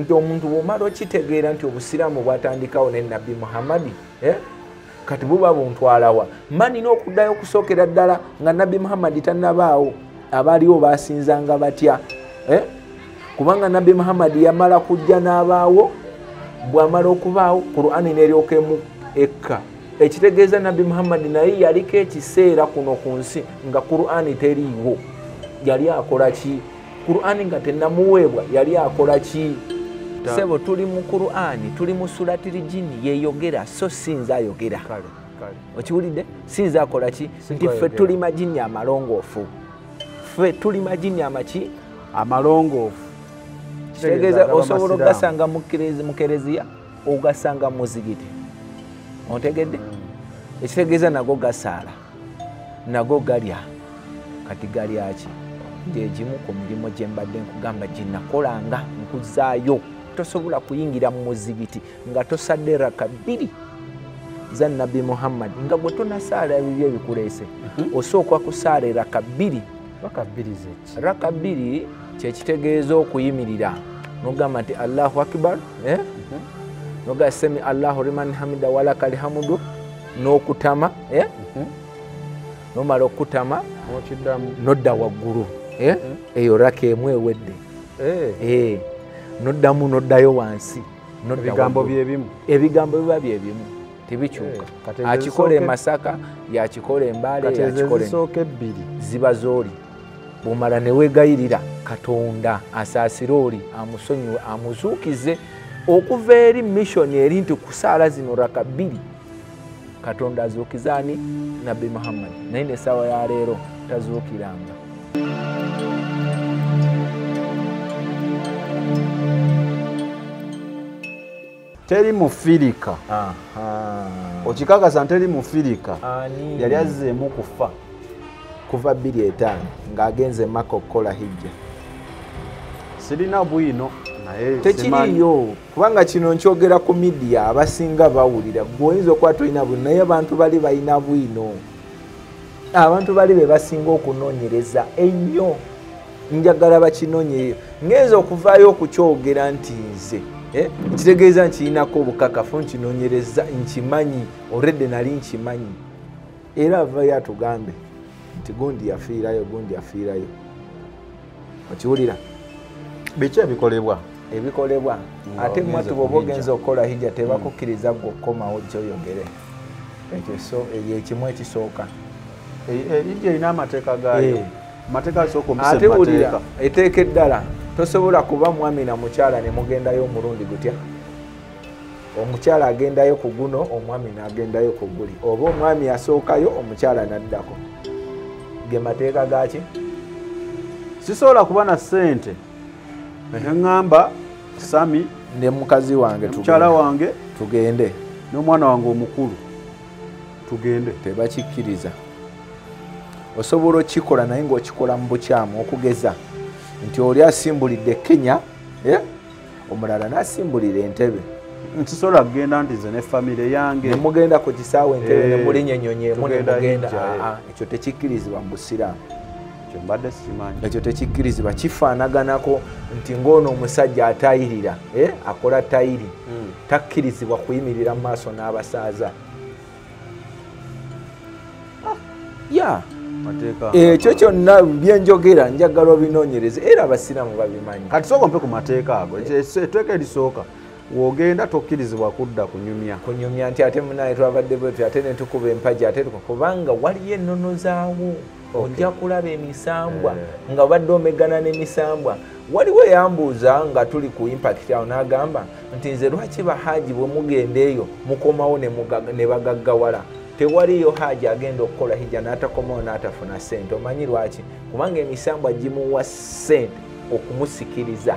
nti omuntu bw'omala okitegeera nti obusiraamu bwatandikawo ne Nabbi Muhammadi kati buba buntwalawa manina okuddayo okusookera ddala nga Nabbi Muhammadi tannabaawo abaaliwo basinzanga batya kubanga Nabbi Muhammadi yamala kujja n'abaawo bw'amala okubaawo Qur'ani n'eryokemu ekka ekitegeeza Nabbi Muhammadi naye yaliko ekiseera kuno ku nsi nga Qur'ani teriiwo yali akola ki Qur'ani nga tennamuweebwa yali akola ki sebo tuli mu Qur'ani tuli mu suratil jinni yeyogera so sinza ayogera okiwulidde sinza akola ki nti ffe tuli majinni amalongoofu ffe tuli majinni amaki amalongoofu kitegeeza osobola ogasanga mu kereziya ogasanga mu muzigiti ontegedde ekitegeeza nago gasaala nago galya kati galyaki gyegimu ku mirimu gye mbadde nkugamba gye nakolanga nkuzaayo tosobola kuyingira mu muzigiti nga tosadde raka 2 za Nabbi Muhammad nga gwe tonasaala ebibyo ebikuleese osooka kusaala raka 2 raka 2 kyekitegeeza okuyimirira nogamba nti Allahu Akbar noga sami Allahu liman hamida walakal hamdu n'okutama nomala okutama nodda waggulu eyo raka emu ewedde noddamu noddayo wansi ebigambo biba byebimu tebikyuka akikola e Masaka yakikola Embaale yakikola ziba zooli bw'omala ne weegayirira Katonda asaasire oli amusonyiwe amuzuukize okuva eri mission eri nti kusaala zino raka 2 Katonda azuukiza ani Nabbi Muhammad naye n'essaawa ya leero tazuukiranga. Teri mufirika okikakasa nteri mufirika yali azzeemu kufa kuva 2:5 ng'agenze Maka okukola hijja. Sirina bwino naye tekiriyo kubanga kino nkyogera ku media abasinga bawulira gwoyinza okuba tolina bwino naye abantu bali balina bwino abantu bali be basinga okunoonyereza ennyo njagala bakinoonye ngenza okuvaayo okukyogera nti nze kitegeeza nkirinako obukakafu nkinoonyereza nkimanyi already nali nkimanyi era avayo atugambe nti gundi yafiirayo okiwulira biki ebikolebwa ate mwatu bwoba ogenza okukola hijja tebakukkiriza gwe okukomawo kyoyogere ekyo ekimu ekisooka hijja erina amateeka gaayo amateeka asooka ate wulira eteeka eddala tosobola kuba mwami na mukyala ne mugendayo omulundi gutya omukyala agendayo ku guno omwami n'agendayo ku guli oba omwami asookayo omukyala n'addako ge mateeka gaki sisobola kuba na ssente eŋŋamba Sami ne mukazi wange mukyala wange tugende n'omwana wange omukulu tugende tebakikkiriza osobola okikola naye ng'okikola mu bukyamu okugeza nti oli asimbulidde Kenya omulala n'asimbulira Entebbe ntisobola kugenda nti ze ne famire yange ne mugenda ku kisaawe Entebbe ne mulinya ennyonyi emu ne mugenda ekyo tekikkirizibwa mu busiraamu mbadde simanyi ekyo tekikkirizibwa kifaanaganako nti ng'ono omusajja atayirira akola tayiri takkirizibwa kuyimirira mu maaso n'abasaaza ekyo kyonna byenjogera njagala obinoonyereze era abasiraamu babimanyi kati sooka mpe ku mateeka ago etteeka erisooka wogenda tokkirizibwa kudda kunyumya nti ate munaye twabadde bwetyo ate ne tukuba empagi ate kubanga waliyo ennono zaawo ojja kulaba emisambwa nga obadde omegana n'emisambwa waliwo yambuuza nga tuli ku impact awo n'agamba nti nze lwaki bahaaji bwe mugenda eyo mukomawo ne bagaggawala tewaliyo haaji agenda okukola hijja n'atakomawo n'atafuna ssente omanyi lwaki kubanga emisambwa gimuwa ssente okumusikiriza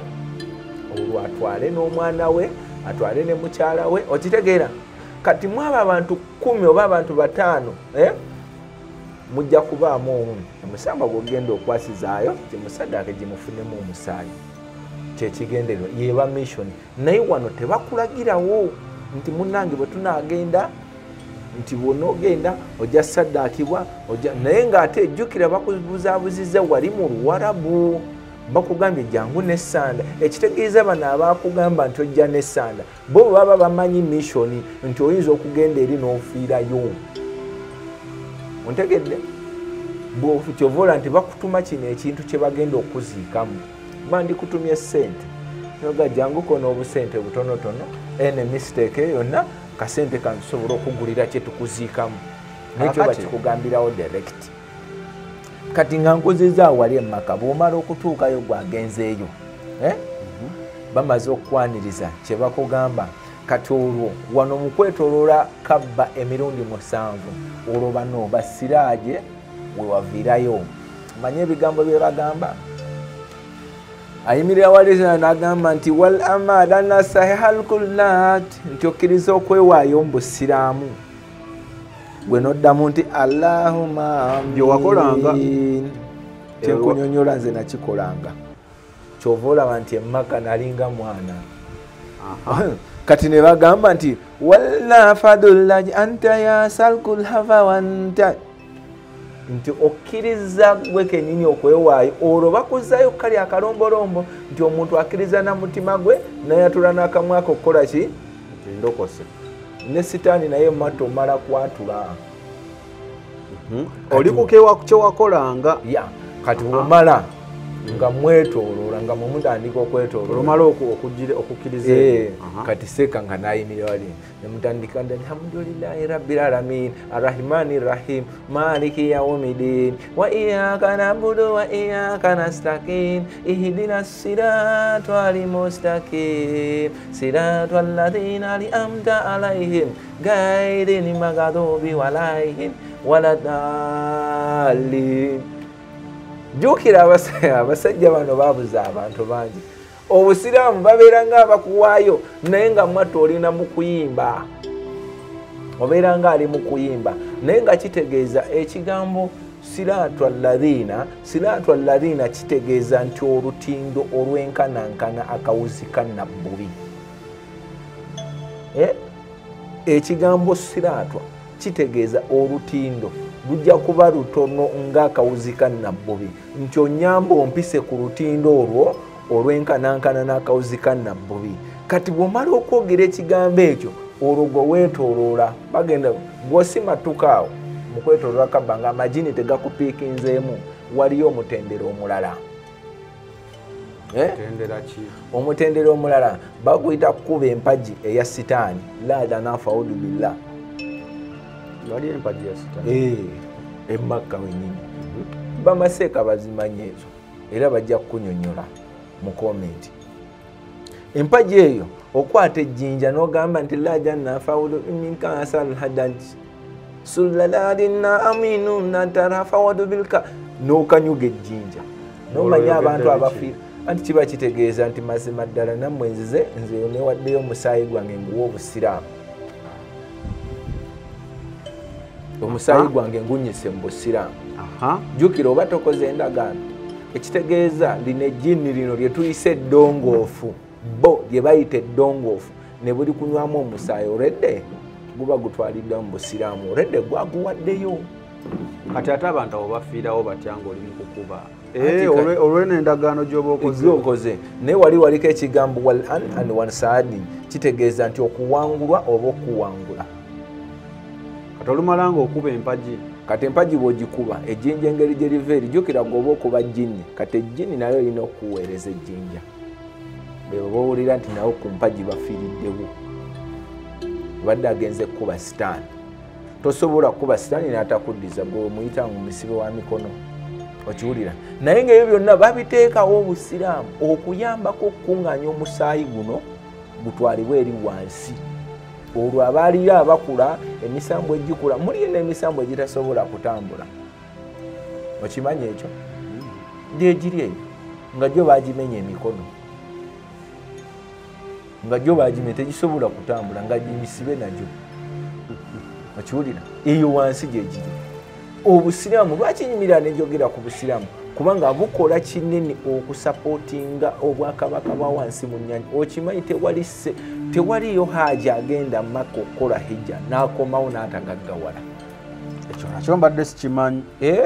olwo atwale n'omwana we atwale ne mukyala we okitegeera kati mwaba abantu 10 oba abantu 5 mujja kubaamu omu emusambwa gwogenda okwasizaayo gimusaddaake gimufunemu omusaayi kyekigendererwa yeba mission naye wano tebakulagirawo nti munnange bwe tunaagenda nti bw'onoogenda ojja saddaakibwa naye ng'ate ejjukira bakubuzaabuzizza wali mu Luwarabu bakugambye jangu n'essanda ekitegeeza bano abakugamba nti ojja n'essanda bo baba bamanyi missioni nti oyinza okugenda eri n'ofiirayo ontegedde bwokyovola nti bakutuma kino ekintu kye bagenda okuziikamu bandikutumye ssente noga janguko n'obusente butonotono ene mistake yonna kasente kantusobola okugulira kye tukuziikamu nekyo bakikugambirawo direct kati nga nkozeza wali emmaka bw'omala okutuukayo gwagenzeeyo bamaze okukwaniriza kye bakugamba kati olwo wano mu kwetoloola kabba emirundi 7 olwo bano basiraaje we waviirayo manye ebigambo bye bagamba ayimirira walizina n'agamba nti wal amada nasahihal kullat nti okkiriza okwewaayo mu busiraamu gwe noddamu nti allahumma byewakolanga tenkunyonyola nze nakikolanga kyova olaba nti emmaka nalinga mwana kati ne bagamba nti walla fadullaji anta yasalkul hava wanta nti okkiriza gwe kenyini okwewaayo olwo bakuzzaayo kali akalombolombo nti omuntu akkiriza na mutima gwe nayatula n'akamwa ako okukola ki ndokose ne sitaani naye mato omala kwatula oli kukewa kyewakolanga kati omala nga mwetoloola nga mumutandika okwetoloola omala okukkiriza kati seka nga nayimirira wali nemutandika nti alhamdulillahi rabbil alamin arrahmani rrahim maliki yaumidin wa iyaka nabudu wa iyaka nastaqim ihdina sirata almustaqim sirata alladhina an'amta alaihim ghayril maghdubi alaihim waladallin jukira abasajja bano babuza abantu bangi obusiraamu babeera nga abakuwaayo naye nga mwattu olina mu kuyimba obeera nga ali mu kuyimba naye nga kitegeeza ekigambo siratu alladhina kitegeeza nti olutindo olwenkanankana akawuzika nabbubi ekigambo siratwa kitegeeza olutindo lujja kuba lutono ng'akawuzika nabbubi nti onyamba ompise ku lutindo olwo olwenkanankana n'akawuzika nabbubi kati bw'omala okwogera ekigambo ekyo olwo gwe weetooloola bagenda gw'osimattukaawo mu kwetooloola kabba nga amagini tegakupiikinzeemu waliyo omutendera omulala omutendera omulala baguyita kukuba empagi eya sitaani laada nafaudu billah wali empagi ya sitaani emakka wenyini bamaseeka bazimanya ezo era bajja kukunyonyola mu komenti empagi eyo okwata ejjinja n'ogamba nti laada nafaudu minka asal hadanti sulaladina aminu natarafawadu bilka n'okanyuga ejjinja n'omanya abantu abafiira anti kiba kitegeeza nti mazima ddala nammwe nze newaddeyo omusaayi gwange nguwa obusiraamu omusaayi gwange ngunyise mu busiraamu jjukira oba tokoze endagaano ekitegeeza lino ejjini lino lye tuyise eddongoofu bo lye bayita eddongoofu ne buli kunywamu omusaayi oredde guba gutwaliddwa mu busiraamu oredde gwaguwaddeyo kati ate abantu abo bafiirawo batya ng'oli mu kukuba olw'eno endagaano gy'oba okoze naye waliko ekigambo wal an wan saadi kitegeeza nti okuwangulwa oba okuwangula kati olumala ng'okuba empagi kati empagi bw'ogikuba ejjinja engeri gye liva eri jjukira gweoba okuba jjini kati ejjini nayo erina okuweereza ejjinja bebo bowulira nti nawe ku mpagi bafiiriddewo badde agenze kuba sitaani tosobola kuba sitaani n'atakuddiza gwe muyita mu misibe wa mikono okiwulira naye ng'ebyo byonna babiteekawo obusiraamu okuyambako okukuŋŋaanya omusaayi guno gutwalibwe eri wansi olwo abaaliyo abakula emisambo egikula muliyo n'emisambo egitasobola kutambula okimanyi ekyo gyegiri eyo nga gyo baagimenya emikono nga gyo baagimenya tegisobola kutambula nga gimisibe nagyo okiwulira eyo wansi gyegiri obusiraamu lwakinyimirira nenjogera ku busiraamu kubanga bukola kinene okusapootinga obwakabaka bwa wansi mu nnyanja okimanyi tewaliyo haja agenda Makka okukola hijja n'akomawo n'atagaggawala ekyo nakyo mbadde sikimanyi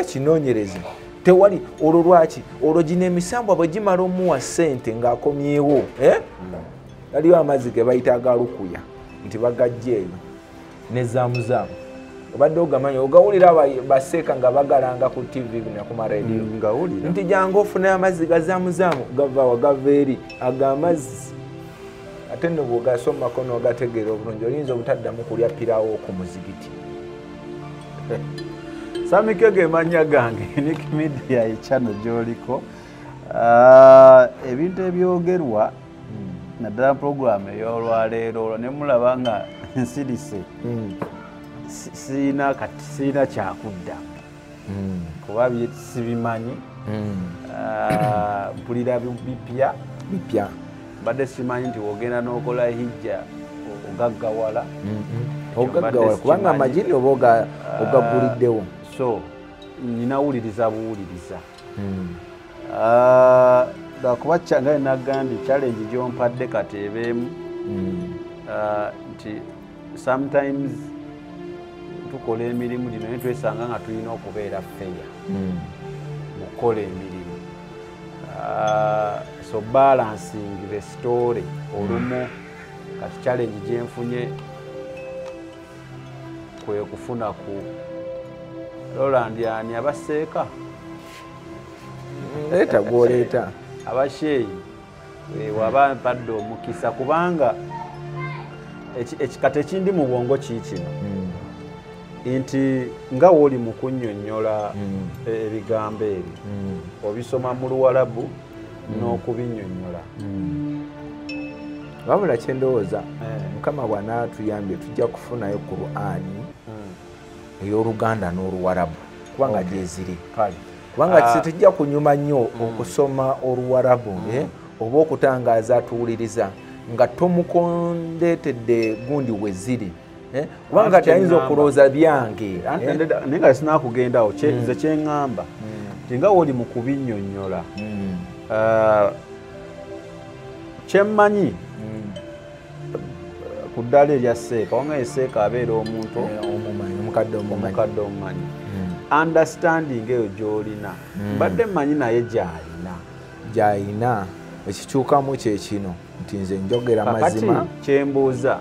kinoonyereze tewali olwo lwaki olwo gino emisambwa bwe gimala omuwa ssente ng'akomyewo aliyo amazzi ge bayita agalukuya nti bagajja eyo nezamuzaamu obadde ogamanyi ogawulira baseeka nga bagalanga ku tv ne ku maradio nti jangu ofunayo amazzi gazamuzaamu gava gava eri ag'amazzi ate nno bw'ogasomako n'ogategeera obulungi oyinza obutaddamu kulya pirawo ku muzigiti. Samikege manya gange Nick Media channel gyoliko ebintu ebyogerwa naddala program ey'olwaleero ne mulaba nga nsirise siina kyakudda kuba sibimanyi mpulira bipya badde simanyi nti wogenda n'okola hijja ogaggawala kubanga amagiri oba ogaguliddewo so ninawuliriza buwuliriza kuba nga nagambye challenge gyompadde kati ebeemu nti sometimes tukola emirimu gino naye twesanga nga tulina okubeera feya mu kukola emirimu so balancing the story olumu kati challenge gyenfunye kwe kufuna ku Roland yani abaseeka leta gwoleta abasheyi waba paddo omukisa kubanga ekikata ekindi mu bwongo kiikino nti nga woli mu kunnyonnyola ebigambo ebyo obisoma mu Luwarabu n'okubinnyonnyola wabula kyendowooza Mukama bw'anaatuyambye tujja kufunayo Qur'ani ey'Oluganda n'Oluwarabu kubanga gyeziri kubanga tujja kunyuma nnyo okusoma Oluwarabu oba okutangaaza atuwuliriza nga tomukondeetedde gundi we ziri kubanga tayinza okulooza byange naye nga sinaakugendawo nze kyeŋŋamba nti nga woli mu kubinnyonnyola kyemmanyi ku ddala erya seeka wanga eseeka abeera omuntu omukadde omumanyi understanding eyo gy'olina mbadde mmanyi naye gy'alina ekikyukamu kyekino nti nze njogera mazima kyembuuza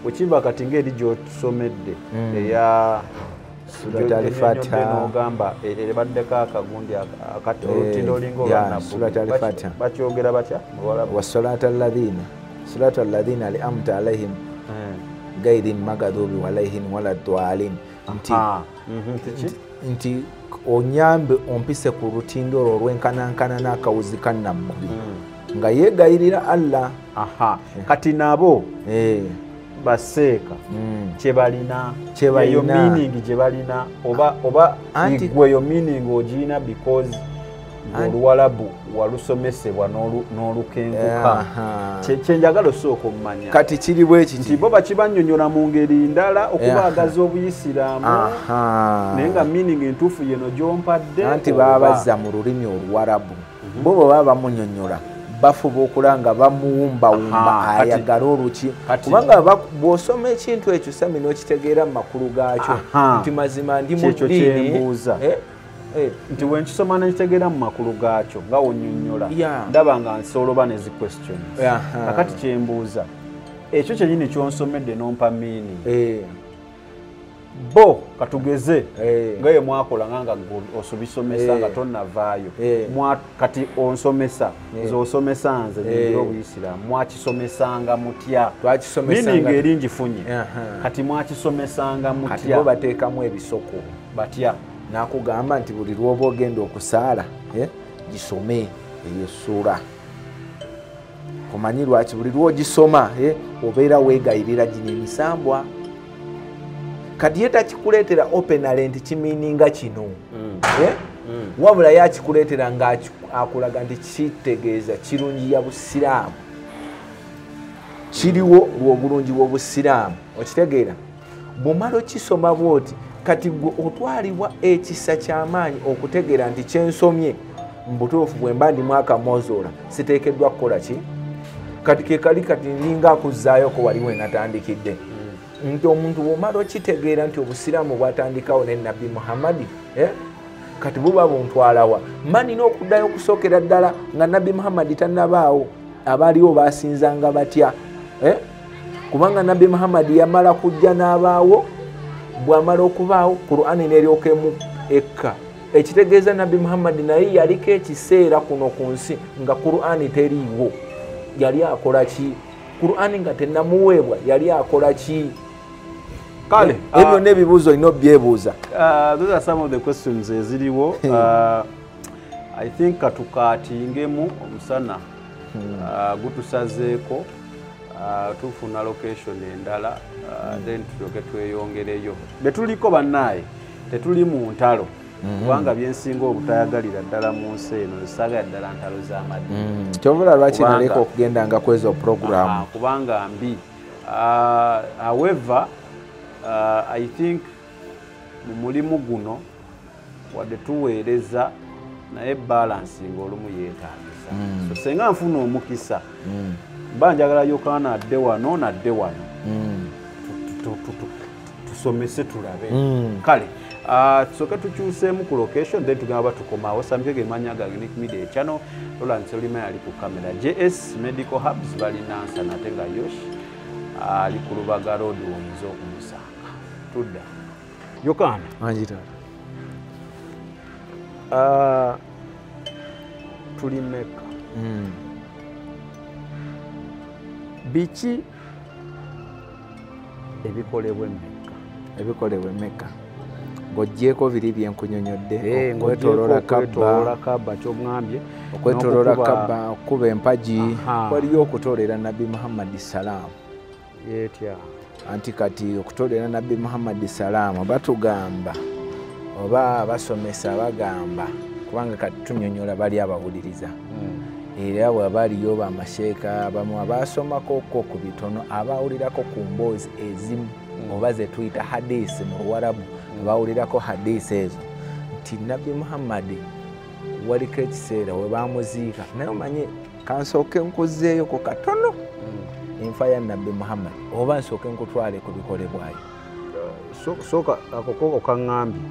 bwekiba kati ngeri gy'otusomedde eya n'ogamba ebaddeko akagundi olutindo olinga olwanabbu bakyogera batya wasolata alladhina li'amta alaihim gairin magadubi walaihin wala dwalin nti onyambe ompise ku lutindo olwo olwenkanankana n'akawuzi kannabbubi nga yeegayirira Allah. Kati nabo baseeka kyebalina eyo meaning gyebalina oba igweyo meaning ogirina because Oluwarabu walusomesebwa n'olukenguka kyenjagala osooka omumanya kati kiri bwe kiti nti bo bakibannyonnyola mu ngeri ndala okubaagaza obuyisiraamu naye nga meaning entuufu yeno gyompadde anti baba bazza mu lulimi Oluwarabu bo bwe baba bamunnyonnyola bafuba okulanga bamuwumbawumba ayagala oluki kubanga bw'osoma ekintu ekyo sami n'okitegeera mu makulu gaakyo nti mazima ndi mu ddiini nti wenkisoma nekitegeera mu makulu gaakyo nga wonnyonnyola ndaba nga nsoloba nezi questions kakati kyembuuza ekyo kyenyini kyonsomedde nompa meaning bo katugeze nga ye mwakola nga osubisomesa nga tonnavaayo kati onsomesa z'osomesa nze ngira obuyisiraamu mwakisomesanga mutya meaning eri ngifunye kati mwakisomesanga mutya kati bo bateekamu ebisoko batya nakugamba nti buli lwoba ogenda okusaala gisome eyo ssuula omanyi lwaki buli lwogisoma obeera weegayirira gino emisambwa kati ye takikuleetera openale nti kimiininga kino wabula yakikuleetera ng'akulaga nti kitegeeza kirungi ya busiraamu kiriwo lw'obulungi bw'obusiraamu okitegeera bw'omala okisoma bw'oti kati gwe otwalibwa ekisa ky'amaanyi okutegeera nti kyensomye mu butuufu bwe mba ndimu akamozoola siteekeddwa kukola ki kati kekali kati ninga akuzaayoko wali we natandikidde nti omuntu bw'omala okitegeera nti obusiraamu bwatandikawo ne Nabbi Muhammadi kati buba buntwalawa manina okuddayo okusookera ddala nga nabbi Muhammad tannabaawo abaaliwo basinzanga batya kubanga nabbi Muhammad yamala kujja n'abaawo bw'amala okubaawo Qur'ani n'eryokemu ekka ekitegeeza nabbi Muhammad naye yaliko ekiseera kuno ku nsi nga Qur'ani teriiwo yali akola ki Qur'ani nga tennamuweebwa yali akola ki kale ebyo n'ebibuuzo olina obyebuuza. Those are some of the questions eziriwo. I think katukatingemu omusana gutusazeeko tufuna location endala then tulyoke tweyongereyo betuliko bannaaye tetuli mu ntalo kubanga byensinga obutayagalira ddala mu nsi eno zisaagala ddala ntalo z'amadini kyobula lwaki naleka okugendanga kwezo program kubanga mbi. However I think mu mulimu guno wadde tuweereza naye balancing olumu yeetaagisa so senga nfuna omukisa mba njagala Yokaana adde wano nadde wano tusomese tulabe kale tusooke tukyuseemu ku location then tugamba tukomawo Samkege manya ga Unique Media Channel Lawrence Olima yali ku kamera JS Medical Hubs bali nansa nate nga Yosh ali ku Lubaga Road oyinza okumusanga tudda Yokaana anjita tuli Mecca biki ebikolebwa Mecca ng'oggyeko biri byenkunyonyodde okwetoloola kabba ky'omwambye okwetoloola kabba okuba empagi waliyo okutoolera nabbi Muhammad salaamu yetya anti kati okutoolera nabbi Muhammad salaamu batugamba oba basomesa bagamba kubanga kati tunyonyola bali abawuliriza era bw'abaliyo bamasheeka abamu abaasomako ku bitono abawulirako ku mboozi ezimu oba ze tuyita hadisi mu Luwarabu abawulirako hadisi ezo nti nabbi Muhammad waliko ekiseera we bamuziika naye omanye kansooke nkuzzeeyo ku katono enfa ya nabbi Muhammad oba nsooke nkutwale ku bikolebwayo sooka akoko okaŋŋambye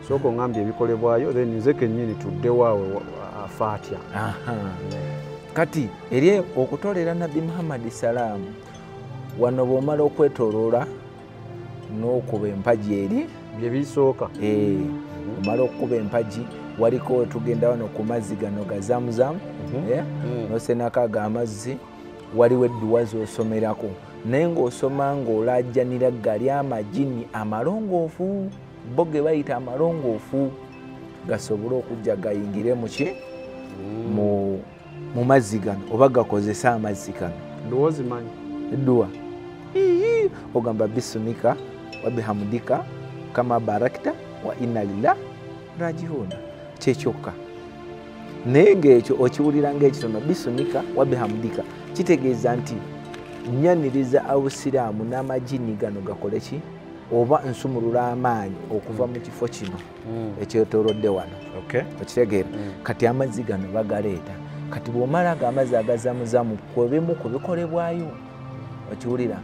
sooka oŋŋambye ebikolebwayo then nze kennyini tuddewaawe afaatya kati eri okutoolera nabbi Muhammad salaamu wano bw'omala okwetooloola n'okuba empagi eri bye bisooka omala okuba empagi waliko wetugenda wano ku mazzi gano ga Zamuzamu n'osenako ag'amazzi waliwo edduwa z'osomerako naye ng'osoma ng'olajjanira gali amagini amalongoofu bo ge bayita amalongoofu gasobole okujja gayingire muki mu mazzi gano oba gakozesa amazzi gano dduwa zimanyi edduwa ogamba bisumika wa bihamudika kama barakta wa inna lillahi rajiuna kyekyokka naye ng'ekyo okiwulira ng'ekitono bisumika wa bihamudika kitegeeza nti nyaniriza abusiraamu n'amagini gano gakole ki oba nsumulula amaanyi okuva mu kifo kino ekyetoolodde wano okitegeera kati amazzi gano bagaleeta kati bw'omala ag'amazzi agazamuzamu kwebimu ku bikolebwayo okiwulira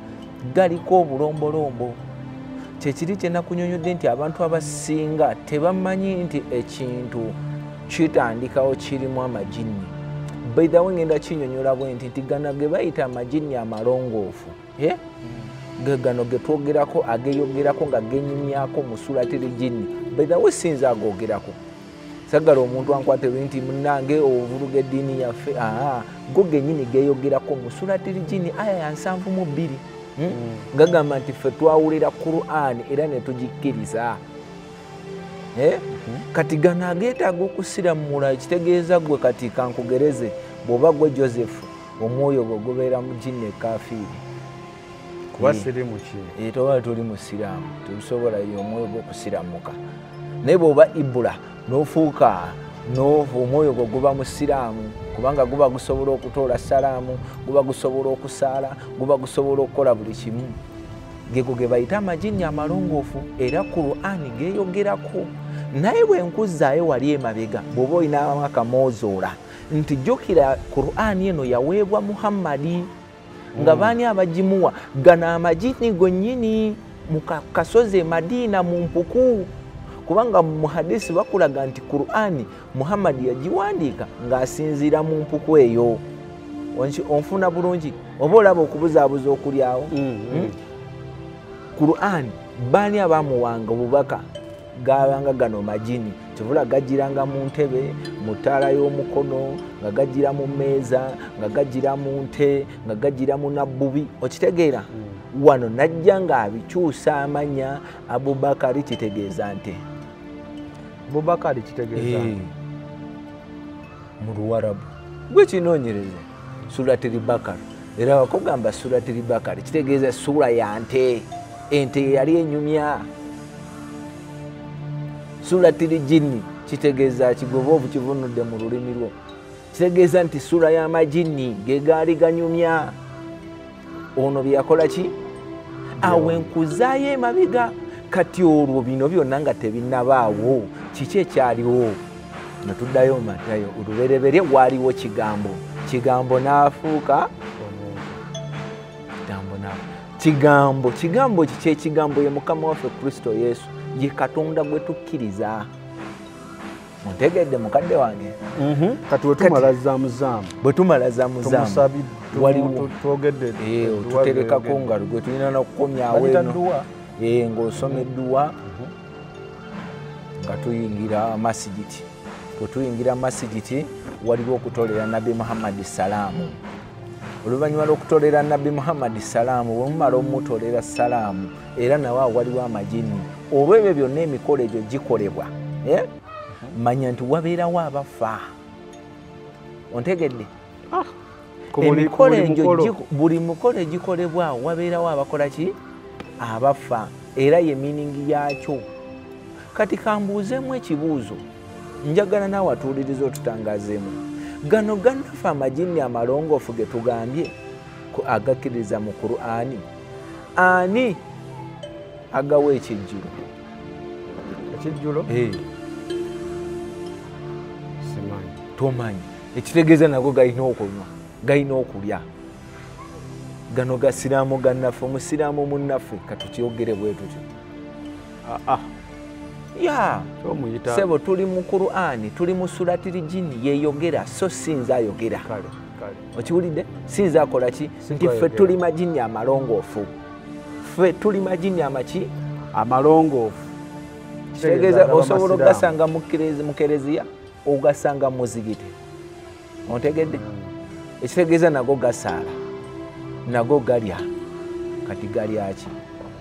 galiko obulombolombo kyekiri kye nakunyonyodde nti abantu abasinga tebamanyi nti ekintu kitandikawo kirimu amagini by the way ngenda kinyonyola bwe nti gano ge bayita amagini amalongoofu gano ge twogerako ageyogerako nga genyumyako mu suratil jinni by the way sinza agogerako sagala omuntu ankwatire nti munnange ovuluga eddiini yaffe go genyini geyogerako mu suratil jinni aya ya 72 ngagamba nti ffe twawulira Qur'ani era ne tugikkiriza kati gano ageetaaga okusiramula ekitegeeza gwe kati kankugereze bw'oba gwe Joseph omwoyo gwe gubeera mu jinni ekafiiri kuba sirimu ki toba tuli musiraamu tusobola omwoyo gw'okusiramuka naye bw'oba Ibula n'ofuuka omwoyo gwe guba musiraamu kubanga guba gusobola okutoola salaamu guba gusobola okusaala guba gusobola okukola buli kimu gego ge bayita amagini amalongoofu era Qur'ani geeyogerako naye bwe nkuzaayo wali emabega bw'oba olinamu akamozoola nti jjukira Qur'ani eno yaweebwa Muhammadi nga baani abagimuwa gano amagini gonnyini mu kasozi Madiina mu mpuku kubanga mu hadisi bakulaga nti Qur'ani Muhammad yagiwandiika ng'asinziira mu mpuku eyo. Onfuna bulungi oba olaba okubuzaabuza okulyawo. Qur'ani baani abamuwanga obubaka gabanga gano majini kivula gajiranga mu ntebe mu ttaala y'omukono nga gajira mu mmeeza nga gajira mu nte nga gajira mu nabbubi okitegeera. Wano najja ng'abikyusa amanya Abubakari kitegeeza nte Abubakari kitegeeza mu Luwarabu gwe kinoonyereza Suratul Bakara era bakugamba Suratul Bakara kitegeeza sura ya nte. Ente yali enyumya. Suratul Jinni kitegeeza kigobovu kivunudde mu lulimi lwo kitegeeza nti sura y'amajini ge gaali ganyumya. Ono byakola ki awe nkuzaayo emabiga kati olwo bino byonna nga tebinnabaawo kiki ekyaliwo netuddayo Matayo olubereberye waaliwo kigambo n'afuuka kigambo kiki ekigambo ye Mukama waffe Kristo Yesu ye Katonda gwe tukkiriza. Ontegedde mukadde wange kati bwe tumala zaamu waliwo tuterekako ngalo gwe tulina n'okukomyawo eno ng'osoma edduwa nga tuyingira masigiti. Bwe tuyingira masigiti waliwo okutolera Nabbi Muhammad salaamu. Oluvannyuma lw'okutolera Nabbi Muhammad salaamu bwe mumala omutolera salaamu era nawe waliwo amajini olw'ebyo byonna emikolo egyo gikolebwa manya nti wabeerawo abafa. Ontegedde emikolo egyo buli mukolo egikolebwa wabeerawo abakola ki abafa era ye miningi yakyo. Kati kambuuzeemu ekibuuzo njagala naawe atuuliriza otutangaazeemu gano gannaffe amajini amalongoofu ge tugambye agakkiriza mu Qur'ani ani agawa ekijjulo? Simanyi. Tomanyi. Ekitegeeza nago galina okunywa galina okulya. Gano gasiraamu gannaffe omusiraamu munnaffe katukyogere bwe tutyo. Sebo tuli mu Qur'ani tuli mu Suratul Jinni yeyogera so sinza ayogera. Okiwulidde? Sinza akola ki? Nti ffe tuli majini amalongoofu. Ffe tuli majini amaki amalongoofu. Kitegeeza osobola ogasanga mu kereziya ogasanga mu muzigiti. Ontegedde? Ekitegeeza nago gasaala nago galya. Kati galya ki?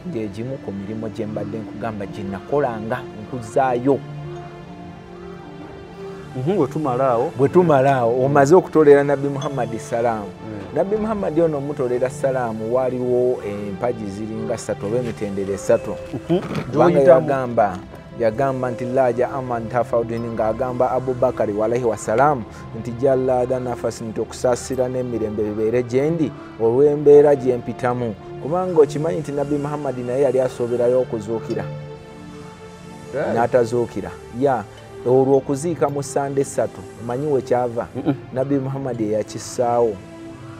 Ng'egimu ku mirimu gye mbadde nkugamba gye nakolanga nkuzaayo. Bwe tumalaawo omaze okutolera Nabbi Muhammad salaamu. Nabbi Muhammad ono omutolera salaamu waaliwo empagi ziringa 3 oba emitendera 3 yagamba nti laja aman tafaudini ng'agamba Abubakari walaihi wasalaamu nti jallada nafasi nti okusaasira n'emirembe bibeere gye ndi olw'embeera gye mpitamu kubanga okimanyi nti Nabbi Muhammad naye yali asooberayo okuzuukira n'atazuukira olwo okuziika mu sande 3 omanyiwe kyava Nabbi Muhammad yakissaawo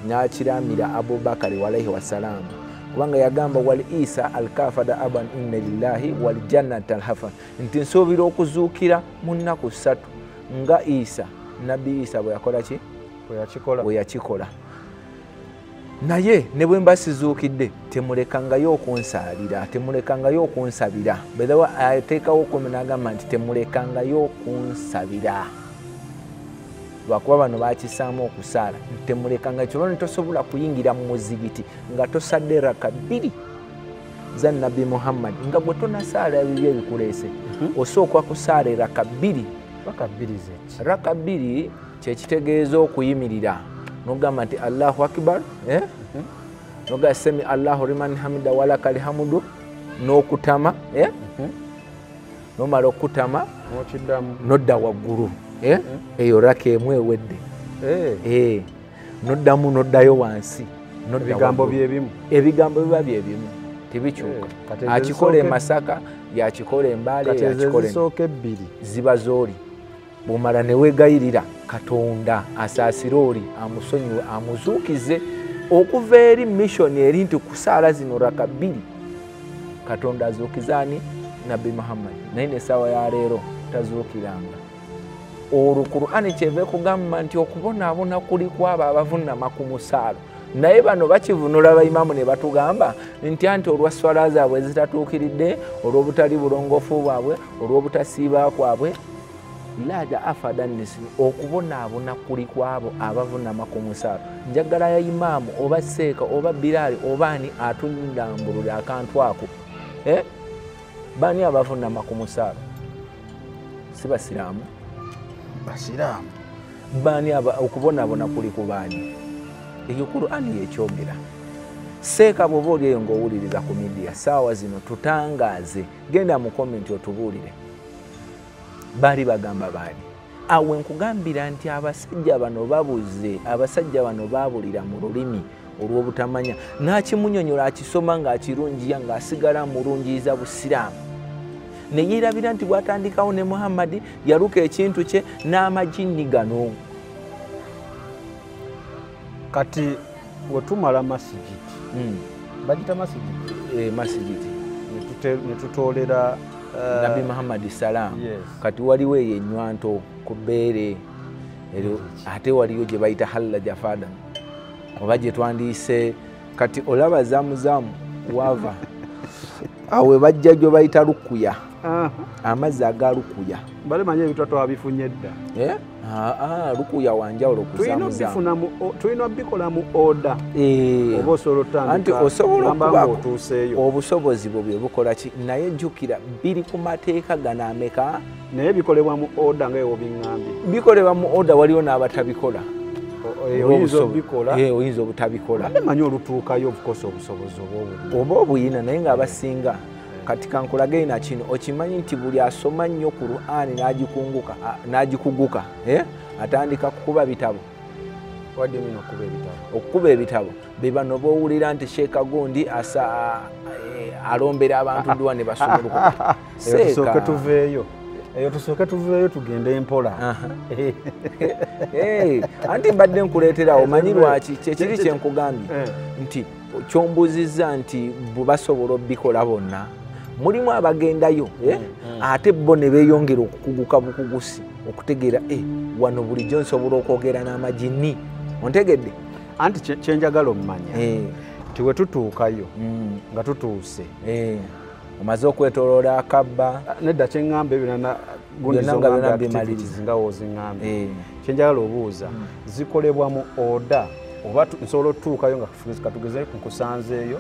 n'akiramira Abubakari walaihi wasalaamu kubanga yagamba wal Isa al-kafada aban inna lillahi wal jannata al-hafan nti nsoobera okuzuukira mu nnaku 3 nga Nabbi Isa bwe yakola ki? Bwe yakikola. Naye ne bwe mba sizuukidde temulekangayo okunsaalira temulekangayo okunsabira bedawa ateekawo okumwe n'agamba nti temulekangayo okunsabira lwakuba bano bakisaamu okusaala temulekanga kyolwo tosobola kuyingira mu muzigiti nga tosadde raka 2 za Nabbi Muhammad nga gwe tonasaala bibyo ebikuleese osooka kusaala raka 2 raka 2 kyekitegeeza okuyimirira nogamba nti Allahu akbar noga semi Allahu liman hamida walakal hamdu n'okutama nomala okutama nodda waggulu eyo raka emu ewedde noddamu noddayo wansi ebigambo biba byebimu tebikyuka akikola Masaka yakikola Mbale yakikola ziba zooli bw'omala ne weegayirira Katonda asaasire oli amusonyiwe amuzuukize okuva eri mission eri nti kusaala zino raka 2 Katonda azuukizaani nabbi Muhammad naye n'essaawa ya leero tazuukiranga. Olwo Qur'ani kyeva ekugamba nti okubonaabona kuli kwabo abavunama ku musaalo. Naye bano bakivunula bayimaamu ne batugamba nti anti olwa swala zaabwe zitatuukiridde, olw'obutali bulongoofu bwabwe, olw'obutasiiba kwabwe, laja afadanisi okubonaabona kuli kwabo abavunama ku musaalo. Njagala ya imaamu oba seeka oba Bilaali oba ani atundambulula akantu ako. Bani abavunama ku musaalo? Si basiraamu? Basiraamu. Bani okubonaabona kuli ku baani? Eyo Qur'ani yekyogera. Seeka bw'oba oli eyo ng'owuliriza ku midiya saawa zino tutangaaze, genda mu komenti otubuulire. Baali bagamba baani? Awe nkugambira nti abasajja bano babuze, abasajja bano baabulira mu lulimi olw'obutamanya. N'akimunyonyola akisoma ng'akirungiya ng'asigala mulungiyiza busiraamu. Ne yeerabira nti bw'atandikawo ne Muhammad yaluka ekintu kye n'amajinni gano. Kati wetumala masigiti. Bagita masigiti? Masigiti. Ne tutoolera Nabi Muhammad salam. Kati waliwo eyo ennywanto ku bbeere. Ate waliyo gye bayita halla jafadan. Oba gye twandiise kati olaba zaamuzamu wava. Awe bajja gye bayita lukuya. Amazzi aga lukuya. Balemanye ebitwato abifunye dda. Lukuya wanjawulo kuzaamuzamu. Tulina bikola mu oda. Oba osobola otandika. Anti osobola okuba obusobozi bwo bwe bukola ki? Naye jjukira biri ku mateeka gano ameka? Naye bikolebwa mu oda nga ewobiŋŋambye. Bikolebwa mu oda waliwo n'abatabikola. Oyinza obikola. Oyinza obutabikola. Manyi olutuukayo obukosa obusobozi oba obuyina naye ng'abasinga. Kati kankulage na kino okimanyi nti buli asoma nnyo Qur'ani n'agikuguka atandika kukuba bitabo. Wadde mino okuba ebitabo. Okukuba ebitabo be bano b'owulira nti Sheikh Gundi alombera abantu dduwa ne basumulukuka. Tusooke tuveeyo. Eyo tusooke tuveeyo tugende empola. Anti mbadde nkuleetera omanyi lwaki kyekiri kye nkugambye nti kyombuuzizza nti bwe basobola obbikola bonna mulimu abagendayo ate bo ne beeyongera okukuguka bukugusi okutegeera wano bulijjo nsobola okwogera n'amajinni. Ontegedde? Anti kyenjagala omumanya nti we tutuukayo nga tutuuse omaze okwetooloola akabba nedda kyeŋŋamba ebirana nga woziŋŋambye. Kyenjagala obuuza zikolebwa mu oda oba nsobola otutuukayo nga katugeze nkusanzeeyo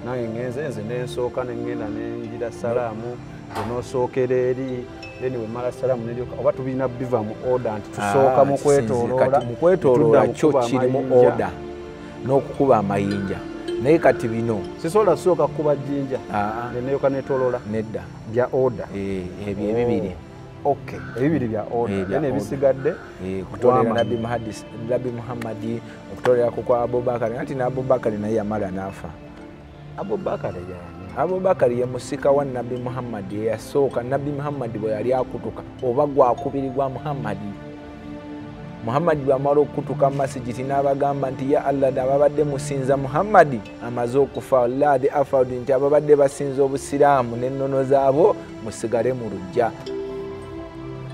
nange ngenze nensooka nengenda nenjira salaamu enosookera eri then wemala salaamu neryoka oba tubirina biva mu oda nti tusooka mu kwetooloola kyo kiri mu oda n'okukuba amayinja. Naye kati bino sisobola kusooka kukuba jjinja neneyoka netolola nedda bya oda ebyo ebibiri. Okay, ebibiri bya oda nebisigadde okutoolera Nabi Muhammad okutoolera ku kwa Abubakar. Anti n'Abubakar naye yamala n'afa. Abubakar ye musika wa Nabi Muhammad eyasooka Nabi Muhammad bwe yali akutuka oba gwakubiri gwa Muhammad. Muhammad bw'amala okutuka masigiti n'abagamba nti ya Allah ababadde musinza Muhammad amaze okufa ladi afadu nti ababadde basinza obusiraamu n'ennono zaabo musigale mu lujja.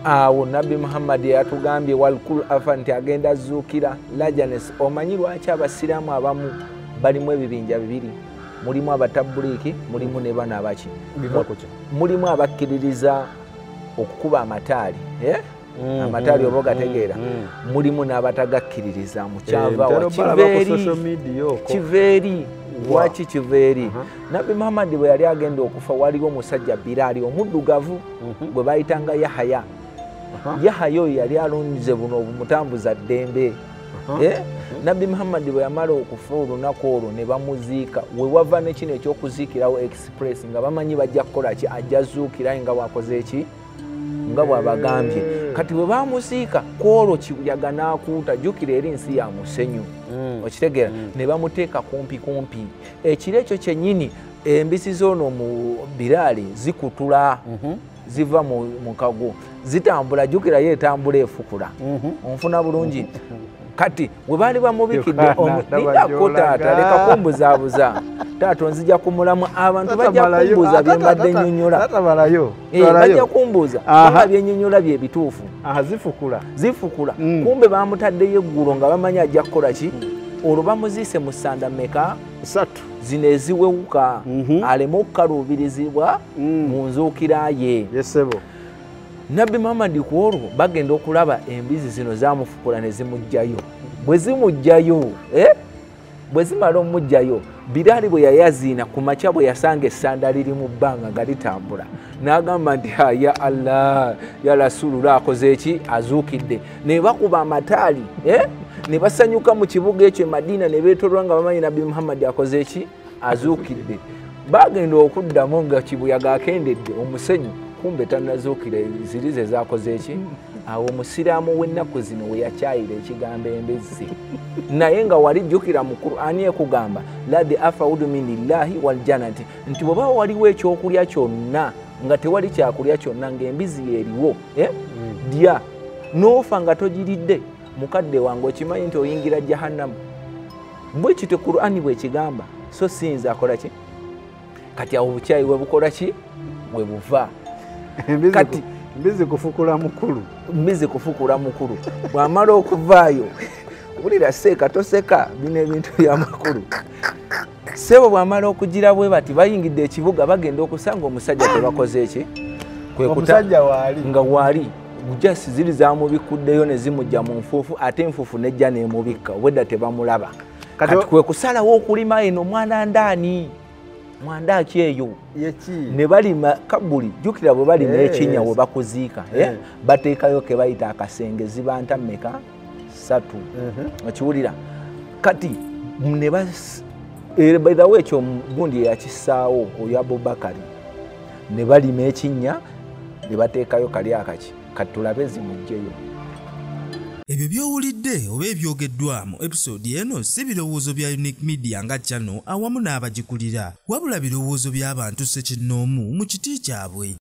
Awo Nabi Muhammad yatugambye walkul afa nti agenda zuukira lajanes. Omanyi lwaki abasiraamu abamu balimu ebibinja bibiri? Mulimu abatabuliki, mulimu ne bana abaki. Mulimu abakkiririza okukuba amataali. Amataali oba gategeera. Mulimu n'abatagakkiririza mu kyava wa kiveeri. Lwaki kiveeri? Nabi Muhammad bwe yali agenda okufa waliwo omusajja Bilaali omuddugavu bwe bayitanga Yahaya. Yahaya oyo yali alonze buno obumutambuza ddembe. Nabi Muhammad bwe yamala okufa olunaku olwo ne bamuziika. We wava ne kino ekyokuziikirawo express nga bamanyi bajja kukola ki ajja zuukira nga bwakoze eki nga bw'abagambye. Kati bwe bamuziika kwolwo kibuyaga n'akuuta jjukira eri nsi ya musenyu. Okitegeera ne bamuteeka kumpi. Ekiro ekyo kyennyini embisi z'ono mu Bilaali zikutula ziva mu kago zitambula. Jjukira ye etambula efukula. Onfuna bulungi. kati we baali bamubikidde nindako taata leka kumbuzaabuza taata onzija kumulamu abantu bajja kumbuuza bye mbadde nnyonnyola bajja kumbuuza nga byennyonnyola bye bituufu zifukula kumbe bamutaddeyo eggulo nga bamanyi ajja kukola ki olwo bamuziise mu ssanda mmeka 3 zino eziwewuka aleme okukaluubirizibwa mu nzuukira ye Nabbi Muhammad ku olwo bagenda okulaba embizi zino zamufukula ne zimugjayo bwe zimala omugjayo Bilaali bwe yayaziina ku makya bwe yasanga essanda liri mu bbanga nga litambula n'agamba nti ya Allah ya Rasulullah akoze eki azuukidde ne bakuba amataali ne basanyuka mu kibuga ekyo Madina ne beetolwa nga bamanyi Nabbi Muhammad akoze eki azuukidde bagenda okuddamu nga kibuyaga akendedde omusenyu kumbe tannazuukira zirize zakoze eki awo omusiraamu w'ennaku zino we yakyayira ekigambo embizzi naye nga walijjukira mu Qur'ani ekugamba ladi afaudu minillahi wal jannati nti bw'oba waliwo ekyokulya kyonna nga tewali kyakulya kyonna ng'embizi eriwo dya n'ofa nga togiridde mukadde wange okimanyi nti oyingira jahannamu bwe kityo Qur'ani bw'ekigamba so siyinza akola ki kati awo obukyayi we bukola ki we buva kati mbizi kufukula mukulu bw'amala okuvaayo wulira seeka toseka bino ebintu by'amakulu sebo bw'amala okugira bwe bati bayingidde ekibuga bagenda okusanga omusajja tebakoze eki nga waali jasi ziri zamubikuddeyo ne zimujja mu nfuufu ate enfuufu nejja n'emubikka obwedda tebamulaba kati kwe kusalawo okulima eno mwana ndaani mwanda ki eyo ne balima kabuli jukira bwe balima ekinnya we bakuziika bateekayo ke bayita akasenge zibanta mmeka 3 okiwulira kati ne by the way ekyo gundi yakisaawo oyo Abubakari ne balima ekinnya ne bateekayo kali akaki kati tulabe zimujjeyo. Ebyo byowulidde oba ebyogeddwa mu episode eno si birowoozo bya Unique Media nga channel awamu n'abagikulira wabula birowoozo by'abantu ssekinnoomu mu kiti kyabwe.